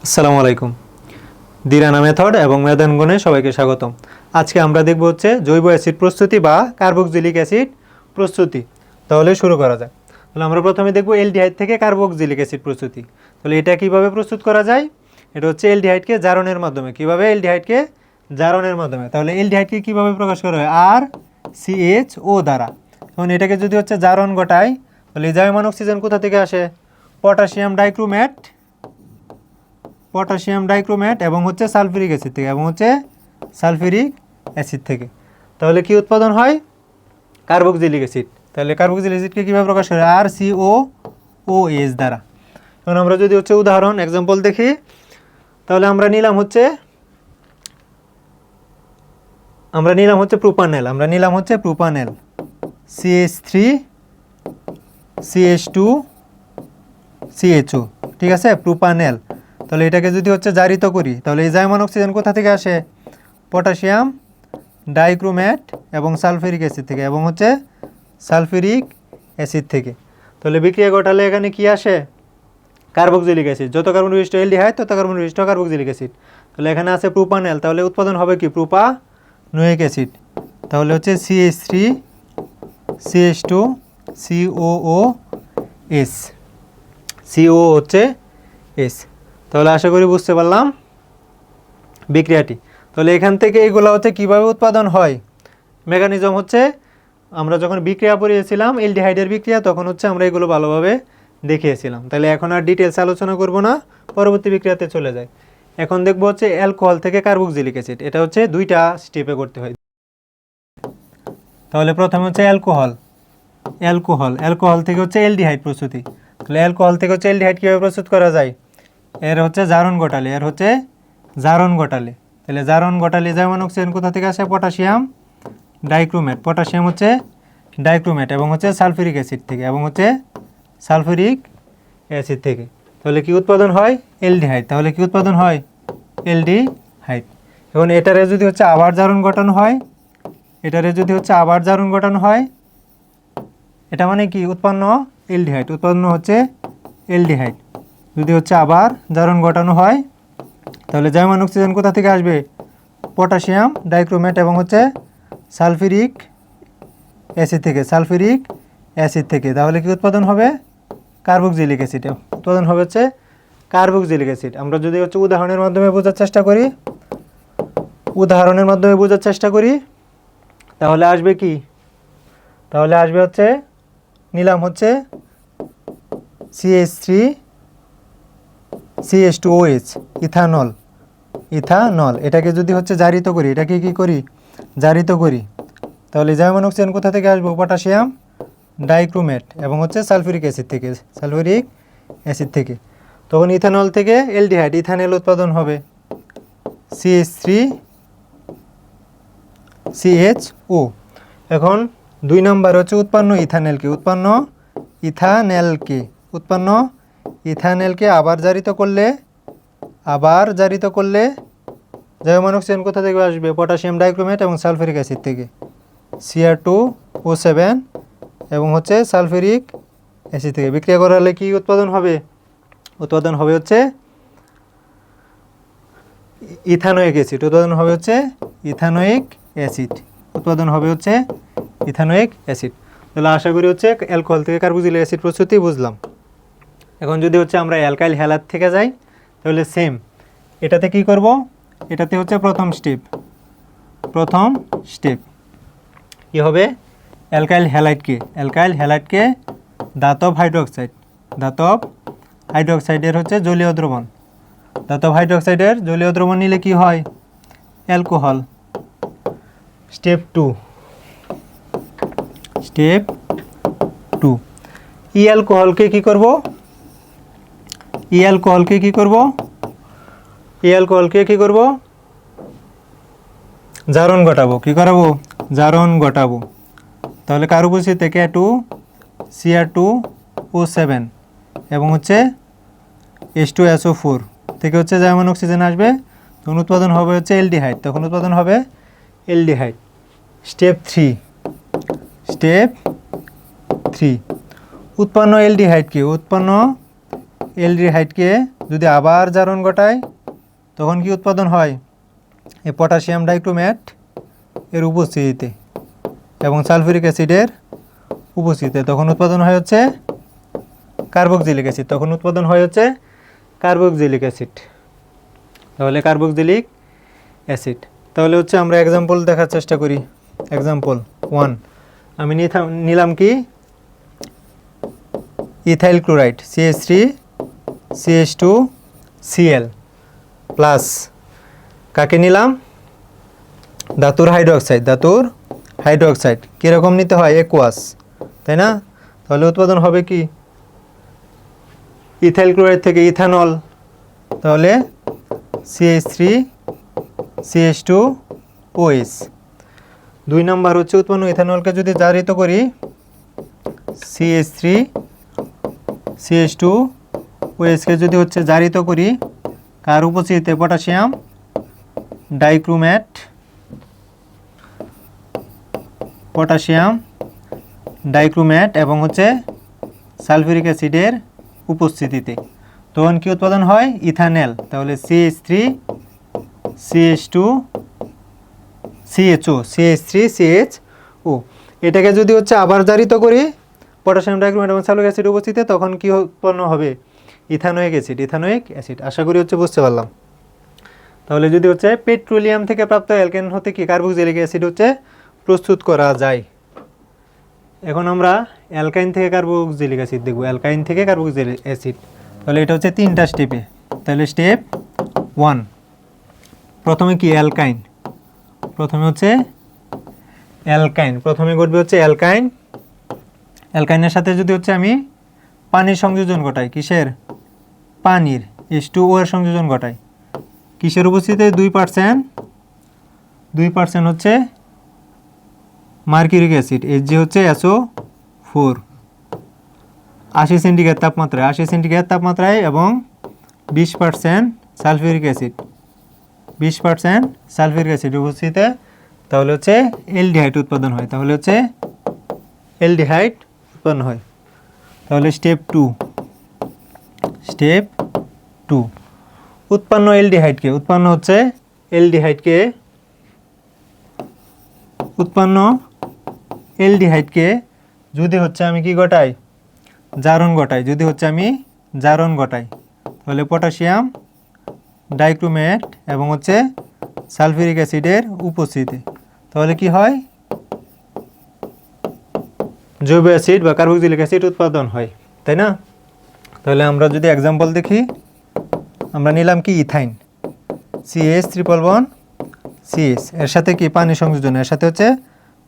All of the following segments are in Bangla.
আসসালামু আলাইকুম। দিরানা মেথড এবং মেধানগণে সবাইকে স্বাগতম। আজকে আমরা দেখব হচ্ছে জৈব অ্যাসিড প্রস্তুতি বা কার্বক্সিলিক অ্যাসিড প্রস্তুতি। তাহলে শুরু করা যাক। তাহলে আমরা প্রথমে দেখব অ্যালডিহাইড থেকে কার্বক্সিলিক অ্যাসিড প্রস্তুতি। তাহলে এটা কিভাবে প্রস্তুত করা যায়? এটা হচ্ছে অ্যালডিহাইডকে জারণের মাধ্যমে। কিভাবে? অ্যালডিহাইডকে জারণের মাধ্যমে। তাহলে অ্যালডিহাইডকে কিভাবে প্রকাশ করা হয়? RCHO দ্বারা। এখন এটাকে যদি হচ্ছে জারণ ঘটায় তাহলে জাইমান অক্সিজেন কোথা থেকে আসে? পটাশিয়াম ডাইক্রোমেট এবং হচ্ছে সালফিউরিক অ্যাসিড থেকে তাহলে কি উৎপাদন হয়? Carboxylic acid. তাহলে কার্বক্সিলিক অ্যাসিডকে কীভাবে প্রকাশ করে? RCOOH দ্বারা। এখন আমরা যদি হচ্ছে উদাহরণ এক্সাম্পল দেখি, তাহলে আমরা নিলাম হচ্ছে প্রোপানেল CH3CH2CHO, ঠিক আছে, প্রোপানেল। তাহলে এটাকে যদি হচ্ছে জারিত করি তাহলে এই জাইমান অক্সিজেন কোথা থেকে আসে? পটাশিয়াম ডাইক্রোমেট এবং সালফিউরিক অ্যাসিড থেকে এবং হচ্ছে সালফিউরিক অ্যাসিড থেকে। তাহলে বিক্রিয়া ঘটালে এখানে কি আসে? Carboxylic acid. যত কার্বন বিশিষ্ট অ্যালডিহাইড তত কার্বন বিশিষ্ট কার্বক্সিলিক অ্যাসিড। তাহলে এখানে আছে প্রোপানেল, তাহলে উৎপাদন হবে কি? Propanoic acid. তাহলে হচ্ছে CH3CH2COOS, CO হচ্ছে S। তাহলে আশা করি বুঝতে পারলাম বিক্রিয়াটি। তাহলে এখান থেকে এগুলো হচ্ছে কীভাবে উৎপাদন হয়? মেকানিজম হচ্ছে আমরা যখন বিক্রিয়া পড়িয়েছিলাম অ্যালডিহাইডের বিক্রিয়া, তখন হচ্ছে আমরা এগুলো ভালোভাবে দেখিয়েছিলাম। তাহলে এখন আর ডিটেলস আলোচনা করব না, পরবর্তী বিক্রিয়াতে চলে যায়। এখন দেখব হচ্ছে অ্যালকোহল থেকে কার্বক্সিলিক অ্যাসিড। এটা হচ্ছে দুইটা স্টেপে করতে হয়। তাহলে প্রথমে হচ্ছে অ্যালকোহল থেকে হচ্ছে অ্যালডিহাইড প্রস্তুতি। তাহলে অ্যালকোহল থেকে হচ্ছে অ্যালডিহাইড কীভাবে প্রস্তুত করা যায়? এর হচ্ছে জারণ ঘটালে তাহলে জারণ ঘটালে জাইমান অক্সিজেন কোথা থেকে আসে? পটাশিয়াম ডাইক্রোমেট এবং হচ্ছে সালফিউরিক অ্যাসিড থেকে তাহলে কি উৎপাদন হয়? অ্যালডিহাইড। তাহলে কি উৎপাদন হয়? অ্যালডিহাইড। এখন এটারে যদি হচ্ছে আবার জারণ ঘটানো হয়, এটা মানে কি? উৎপন্ন হচ্ছে অ্যালডিহাইড। যদি হচ্ছে আবার জারণ ঘটানো হয় তাহলে জাইমান অক্সিজেন কোথা থেকে আসবে? পটাশিয়াম ডাইক্রোমেট এবং হচ্ছে সালফিউরিক অ্যাসিড থেকে। তাহলে কি উৎপাদন হবে? Carboxylic acid. উৎপাদন হবে হচ্ছে কার্বক্সিলিক অ্যাসিড। আমরা যদি হচ্ছে উদাহরণের মাধ্যমে বোঝার চেষ্টা করি তাহলে আসবে কি? তাহলে আসবে হচ্ছে নিলাম হচ্ছে CH3CH2OH, ইথানল। এটাকে যদি হচ্ছে জারিত করি, এটাকে কি করি? জারিত করি। তাহলে জাইমান অক্সিজেন কোথা থেকে আসবে? পটাশিয়াম ডাইক্রোমেট এবং হচ্ছে সালফিউরিক অ্যাসিড থেকে। তখন ইথানল থেকে অ্যালডিহাইড, ইথানল উৎপাদন হবে CH3CHO। এখন 2 নাম্বার হচ্ছে উৎপন্ন ইথানেলকে আবার জারিত করলে জাইমান অক্সিজেন কোথা থেকে আসবে? পটাশিয়াম ডাইক্রোমেট এবং সালফিউরিক অ্যাসিড থেকে, Cr2O7 এবং হচ্ছে সালফিউরিক অ্যাসিড থেকে। বিক্রিয়া করালে কি উৎপাদন হবে? উৎপাদন হবে হচ্ছে ইথানোয়িক অ্যাসিড। তাহলে আশা করি হচ্ছে অ্যালকোহল থেকে কার্বক্সিলিক অ্যাসিড প্রস্তুতি বুঝলাম। এখন যদি হচ্ছে আমরা অ্যালকাইল হ্যালাইড থেকে যাই তাহলে সেম। এটাতে কি করব? এটাতে হচ্ছে প্রথম স্টেপ কি হবে? অ্যালকাইল হ্যালাইডকে ধাতব হাইড্রোক্সাইডের হচ্ছে জলীয় দ্রবণ নিলে কি হয়? অ্যালকোহল। স্টেপ 2 ই অ্যালকোহলকে কি করব? জারণ ঘটাবো। তাহলে কার উপস্থিত থেকে Cr2O7 এবং হচ্ছে H2SO4 থেকে হচ্ছে জাইমান অক্সিজেন আসবে, তখন উৎপাদন হবে হচ্ছে অ্যালডিহাইড। স্টেপ 3 উৎপন্ন অ্যালডিহাইডকে যদি আবার জারণ ঘটায় তখন কি উৎপাদন হয়? এই পটাশিয়াম ডাইক্রোমেট এর উপস্থিতিতে এবং সালফিউরিক অ্যাসিডের উপস্থিতিতে তখন উৎপাদন হয় হচ্ছে কার্বক্সিলিক অ্যাসিড। তখন উৎপাদন হয় হচ্ছে কার্বক্সিলিক অ্যাসিড। তাহলে কার্বক্সিলিক অ্যাসিড। তাহলে হচ্ছে আমরা এক্সাম্পল দেখার চেষ্টা করি। এক্সাম্পল 1 আমি নিলাম কি ethyl chloride CH3 CH2 Cl plus কাকে নিলাম? ধাতুর হাইড্রোক্সাইড। কীরকম নিতে হয়? একুয়াস, তাই না? তাহলে উৎপাদন হবে কি? ইথাইল ক্লোরাইড থেকে ইথানল, তাহলে CH3 CH2 OH। 2 নাম্বার হচ্ছে উৎপন্ন ইথানলকে যদি জারিত করি CH3 CH2 OH কে যদি হচ্ছে জারিত করি কার উপস্থিতিতে? পটাশিয়াম ডাইক্রোমেট এবং হচ্ছে সালফিউরিক অ্যাসিডের উপস্থিতিতে তখন কি উৎপাদন হয়? ইথানেল। তাহলে CH3 CH2 CH3 CHO। এটাকে যদি হচ্ছে আবার জারিত করি পটাশিয়াম ডাইক্রোমেট এবং সালফিউরিক অ্যাসিড উপস্থিতিতে তখন কি উৎপন্ন হবে? Ethanoic acid. আশা করি হচ্ছে বুঝতে পারলাম। তাহলে যদি হচ্ছে পেট্রোলিয়াম থেকে প্রাপ্ত অ্যালকেন হতে কি কার্বক্সিলিক অ্যাসিড হচ্ছে প্রস্তুত করা যায়। এখন আমরা অ্যালকাইন থেকে কার্বক্সিলিক অ্যাসিড দেখব। অ্যালকাইন থেকে কার্বক্সিলিক অ্যাসিড, তাহলে এটা হচ্ছে 3টা স্টেপে। তাহলে স্টেপ 1 প্রথমে কি? অ্যালকাইন। প্রথমে ঘটবে হচ্ছে অ্যালকাইনের সাথে যদি হচ্ছে আমি পানির সংযোজন ঘটাই। কিসের? পানির H2O এর সংযোজন ঘটাই। কিসের উপস্থিতিতে? 2% হচ্ছে মার্কিউরিক অ্যাসিড Hg হচ্ছে SO4 80 সেন্টিগ্রেড তাপমাত্রায় এবং 20% সালফিউরিক অ্যাসিড উপস্থিতিতে তাহলে হচ্ছে অ্যালডিহাইড উৎপাদন হয়। তাহলে স্টেপ 2 উৎপন্ন অ্যালডিহাইডকে যদি হচ্ছে আমি কি ঘটাই? জারণ ঘটাই। তাহলে পটাশিয়াম ডাইক্রোমেট এবং হচ্ছে সালফিউরিক অ্যাসিডের উপস্থিতি তাহলে কি হয়? জৈব অ্যাসিড বা কার্বক্সিলিক অ্যাসিড উৎপাদন হয়, তাই না? তাহলে আমরা যদি এক্সাম্পল দেখি, আমরা নিলাম কি ethyne CH triple bond CH এর সাথে কি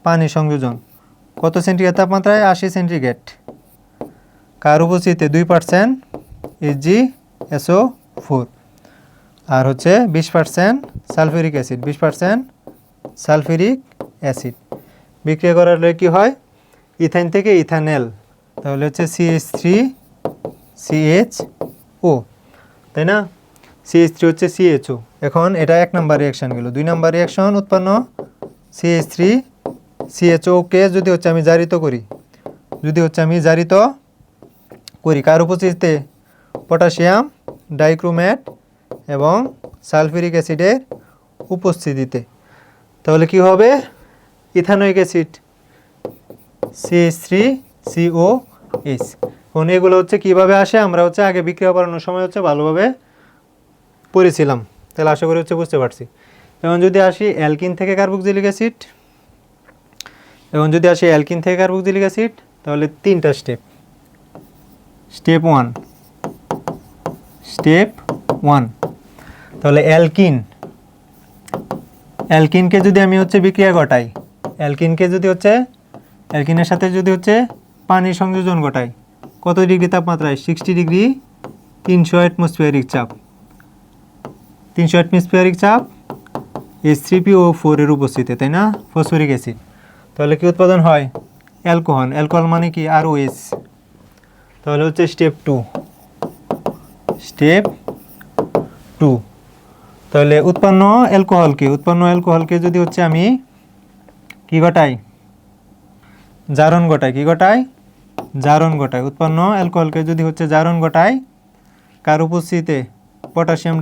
পানি সংযোজন, কত সেন্টিগ্রেড তাপমাত্রায়? 80 সেন্টিগ্রেড। কার উপস্থিতিতে? 2% HgSO4 আর হচ্ছে 20% সালফিউরিক অ্যাসিড। বিক্রিয়া করার কি হয়? ইথাইন থেকে ইথানেল, তাহলে হচ্ছে CH3CHO, তাই না? CH3 হচ্ছে CHO। এখন এটা 1 নাম্বার রিঅ্যাকশন গেল। 2 নাম্বার রিঅ্যাকশন উৎপন্ন CH3CHO কে যদি হচ্ছে আমি জারিত করি কার উপস্থিতিতে? পটাশিয়াম ডাইক্রোমেট এবং সালফিউরিক অ্যাসিডের উপস্থিতিতে তাহলে কি হবে? Ethanoic acid CH3COH। এখন এগুলো হচ্ছে কিভাবে আসে আমরা হচ্ছে আগে বিক্রিয়া করানোর সময় হচ্ছে ভালোভাবে পড়েছিলাম, তাহলে আশা করি হচ্ছে বুঝতে পারছি। এখন যদি আসি অ্যালকিন থেকে কার্বক্সিলিক অ্যাসিড, তাহলে 3টা স্টেপ। স্টেপ 1 তাহলে অ্যালকিনকে যদি আমি হচ্ছে বিক্রিয়া ঘটাই, অ্যালকিনের সাথে যদি হচ্ছে পানির সংযোজন ঘটাই, কত ডিগ্রি তাপমাত্রায়? 60 ডিগ্রি 300 অ্যাটমসফিয়ারিক চাপ H3PO4 এর উপস্থিতিতে, তাই না? Phosphoric acid. তাহলে কি উৎপাদন হয়? অ্যালকোহল মানে কি? ROH। তাহলে হচ্ছে স্টেপ 2 তাহলে উৎপন্ন অ্যালকোহলকে যদি হচ্ছে আমি কি ঘটাই? জারণ ঘটাই। উৎপন্ন অ্যালকোহলকে যদি হচ্ছে জারণ ঘটাই কার উপস্থিতিতে পটাশিয়াম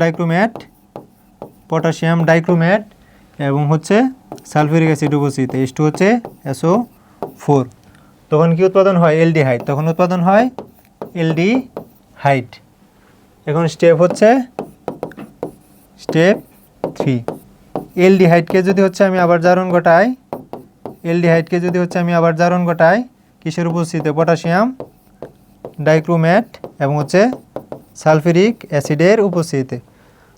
ডাইক্রোমেট এবং হচ্ছে সালফিউরিক অ্যাসিড উপস্থিতিতে H2 হচ্ছে SO4, তখন কি উৎপাদন হয় অ্যালডিহাইড, তখন উৎপাদন হয় অ্যালডিহাইড। এখন স্টেপ 3, অ্যালডিহাইডকে যদি হচ্ছে আমি আবার জারণ ঘটাই কিসের উপস্থিতিতে পটাশিয়াম ডাইক্রোমেট এবং হচ্ছে সালফিউরিক অ্যাসিডের উপস্থিতিতে,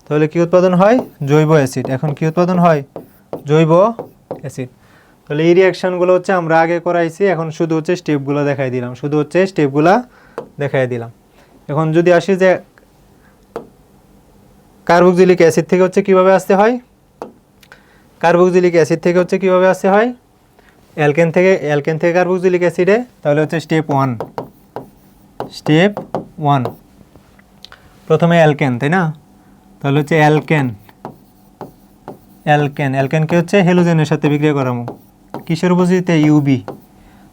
তাহলে কি উৎপাদন হয় জৈব অ্যাসিড। এখন কি উৎপাদন হয় জৈব অ্যাসিড। তাহলে এই রিয়াকশানগুলো হচ্ছে আমরা আগে করাইছি, এখন শুধু হচ্ছে স্টেপগুলো দেখাই দিলাম। এখন যদি আসি যে কার্বক্সিলিক অ্যাসিড থেকে হচ্ছে কিভাবে আসতে হয়, অ্যালকেন থেকে কার্বক্সিলিক অ্যাসিডে, তাহলে হচ্ছে স্টেপ 1 প্রথমে অ্যালকেন, তাই না, তাহলে হচ্ছে অ্যালকেনকে হচ্ছে হ্যালোজেনের সাথে বিক্রিয়া করাবো কিসের উপস্থিতিতে ইউবি,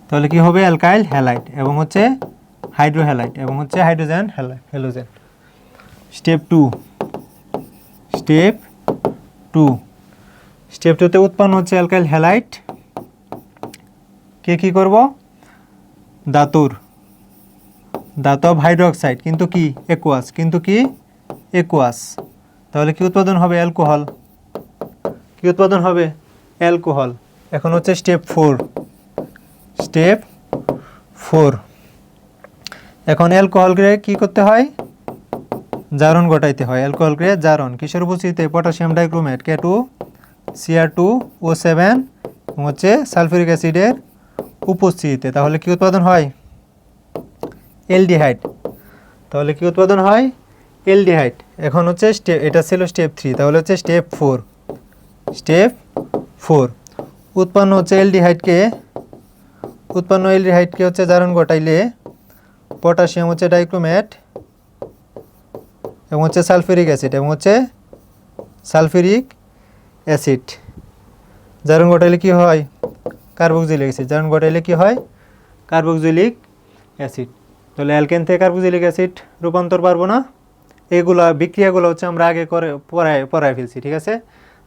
তাহলে কি হবে অ্যালকাইল হ্যালাইড এবং হচ্ছে হাইড্রোহ্যালাইড এবং হচ্ছে হাইড্রোজেন হ্যালোজেন। স্টেপ 2তে উৎপন্ন হচ্ছে অ্যালকাইল হ্যালাইড কে কি করব ধাতব হাইড্রোক্সাইড কিন্তু কি একুয়াস, তাহলে কি উৎপাদন হবে অ্যালকোহল। এখন হচ্ছে স্টেপ 4, এখন অ্যালকোহলকে কি করতে হয় জারণ ঘটাইতে হয়, অ্যালকোহলকে জারণ কিসের উপস্থিতিতে পটাশিয়াম ডাইক্রোমেট K2Cr2O7 এবং হচ্ছে সালফিউরিক অ্যাসিডের উপস্থিতিতে, তাহলে কি উৎপাদন হয় অ্যালডিহাইড, এখন হচ্ছে এটা ছিল স্টেপ 3, তাহলে হচ্ছে স্টেপ 4 উৎপন্ন অ্যালডিহাইডকে হচ্ছে জারণ ঘটাইলে পটাশিয়াম হচ্ছে ডাইক্রোমেট এবং হচ্ছে সালফিউরিক অ্যাসিড জারণ ঘটাইলে কি হয় কার্বক্সিলিক অ্যাসিড, তাহলে অ্যালকেন থেকে কার্বক্সিলিক অ্যাসিড রূপান্তর পারবো না, এইগুলা বিক্রিয়াগুলো হচ্ছে আমরা আগে পড়ায় ফেলছি, ঠিক আছে।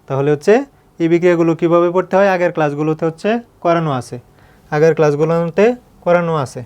তাহলে হচ্ছে এই বিক্রিয়াগুলো কীভাবে পড়তে হয় আগের ক্লাসগুলোতে হচ্ছে করানো আছে।